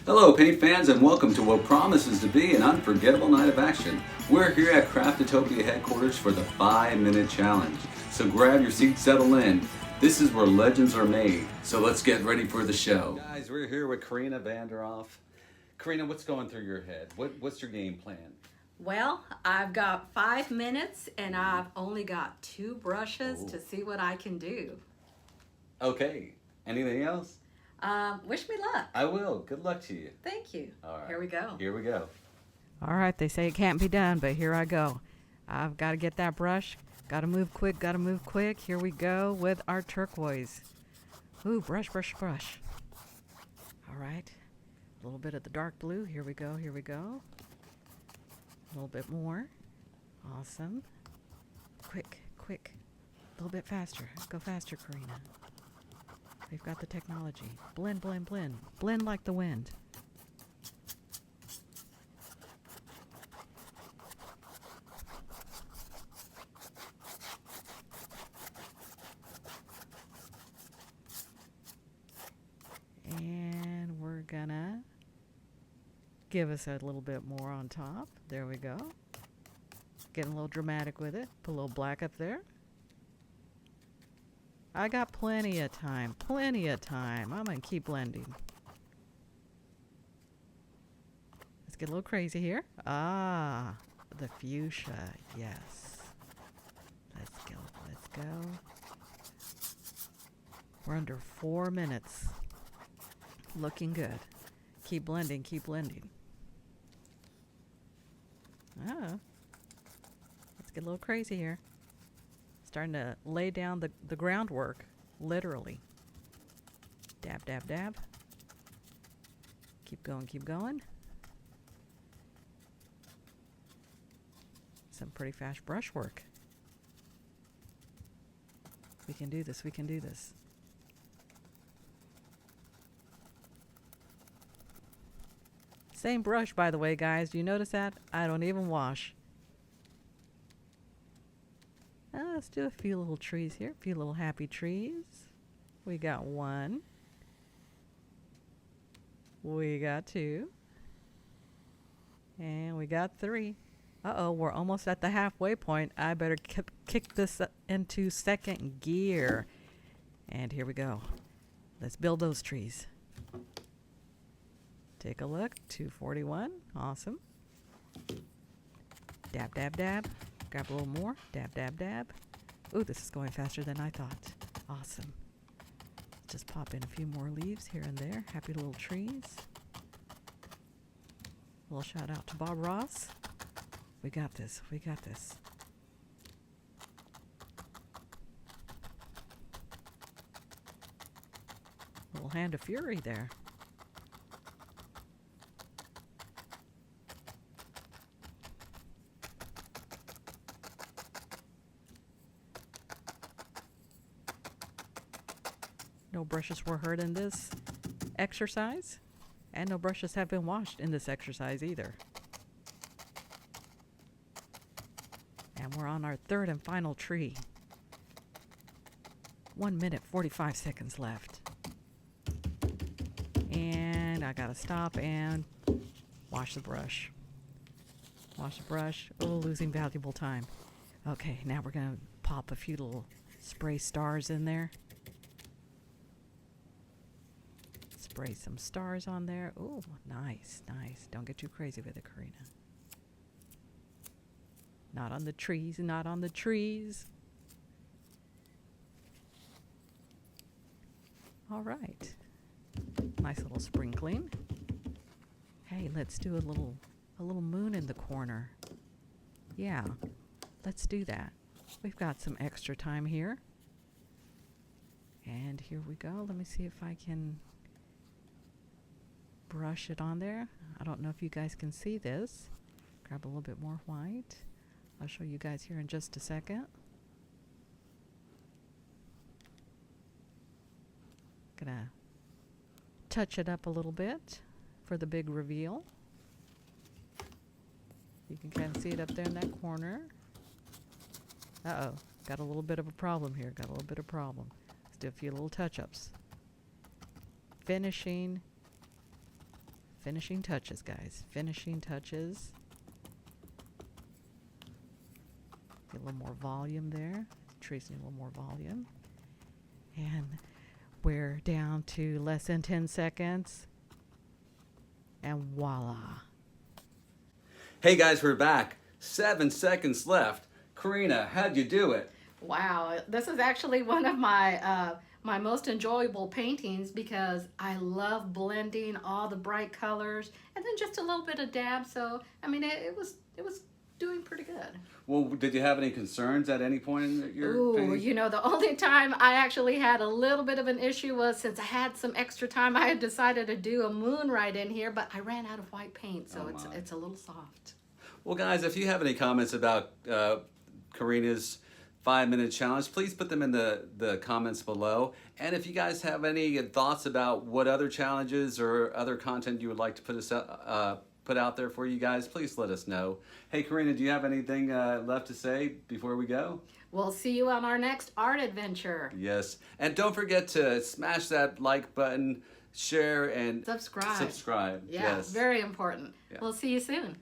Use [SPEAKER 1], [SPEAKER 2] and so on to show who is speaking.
[SPEAKER 1] Hello, paint fans, and welcome to what promises to be an unforgettable night of action. We're here at Craftotopia headquarters for the 5-minute challenge. So grab your seat, settle in. This is where legends are made. So let's get ready for the show. Guys, we're here with Karina Vanderoff. Karina, what's going through your head? What's your game plan?
[SPEAKER 2] Well, I've got 5 minutes and I've only got 2 brushes to see what I can do.
[SPEAKER 1] Okay. Anything else?
[SPEAKER 2] Wish me luck.
[SPEAKER 1] I will. Good luck to you.
[SPEAKER 2] Thank you.
[SPEAKER 1] All right.
[SPEAKER 2] Here we go.
[SPEAKER 1] Here we go.
[SPEAKER 3] All right, they say it can't be done, but here I go. I've got to get that brush. Got to move quick, got to move quick. Here we go with our turquoise. Ooh, brush, brush, brush. All right. A little bit of the dark blue. Here we go, here we go. A little bit more. Awesome. Quick, quick. A little bit faster. Go faster, Karina. We've got the technology. Blend, blend, blend. Blend like the wind. And we're gonna give us a little bit more on top. There we go. Getting a little dramatic with it. Put a little black up there. I got plenty of time. Plenty of time. I'm gonna keep blending. Let's get a little crazy here. Ah, the fuchsia. Yes. Let's go. Let's go. We're under 4 minutes. Looking good. Keep blending, keep blending. Oh. Let's get a little crazy here. Starting to lay down the groundwork, literally. Dab, dab, dab. Keep going, keep going. Some pretty fast brush work. We can do this, we can do this. Same brush, by the way, guys. Do you notice that? I don't even wash. Let's do a few little trees here. A few little happy trees. We got 1. We got 2. And we got 3. Uh-oh, we're almost at the halfway point. I better kick this into second gear. And here we go. Let's build those trees. Take a look. 241. Awesome. Dab, dab, dab. Grab a little more. Dab, dab, dab. Ooh, this is going faster than I thought. Awesome. Just pop in a few more leaves here and there. Happy little trees. A little shout out to Bob Ross. We got this. We got this. Little hand of fury there. No brushes were hurt in this exercise, and no brushes have been washed in this exercise either. And we're on our third and final tree. 1 minute, 45 seconds left. And I gotta stop and wash the brush. Wash the brush. Oh, losing valuable time. Okay, now we're gonna pop a few little spray stars in there. Spray some stars on there. Oh, nice, nice. Don't get too crazy with it, Karina. Not on the trees, not on the trees. All right. Nice little sprinkling. Hey, let's do a little moon in the corner. Yeah, let's do that. We've got some extra time here. And here we go. Let me see if I can brush it on there. I don't know if you guys can see this. Grab a little bit more white. I'll show you guys here in just a second. Gonna touch it up a little bit for the big reveal. You can kind of see it up there in that corner. Uh-oh, got a little bit of a problem here. Got a little bit of problem. Let's do a few little touch-ups. Finishing Finishing touches, guys. Finishing touches. Get a little more volume there. Tracing a little more volume. And we're down to less than 10 seconds. And voila.
[SPEAKER 1] Hey guys, we're back. 7 seconds left. Karina, how'd you do it?
[SPEAKER 2] Wow, this is actually one of my my most enjoyable paintings because I love blending all the bright colors and then just a little bit of dab. So I mean, it was doing pretty good.
[SPEAKER 1] Well, did you have any concerns at any point in your painting?
[SPEAKER 2] You know, the only time I actually had a little bit of an issue was since I had some extra time, I had decided to do a moon right in here, but I ran out of white paint, so it's a little soft.
[SPEAKER 1] Well, guys, if you have any comments about Karina's 5-minute challenge, please put them in the comments below. And if you guys have any thoughts about what other challenges or other content you would like to put out there for you guys, please let us know. Hey, Karina, do you have anything left to say before we go?
[SPEAKER 2] We'll see you on our next art adventure.
[SPEAKER 1] Yes. And don't forget to smash that like button, share, and
[SPEAKER 2] Subscribe.
[SPEAKER 1] Subscribe.
[SPEAKER 2] Yeah,
[SPEAKER 1] yes.
[SPEAKER 2] very important.
[SPEAKER 1] Yeah.
[SPEAKER 2] We'll see you soon.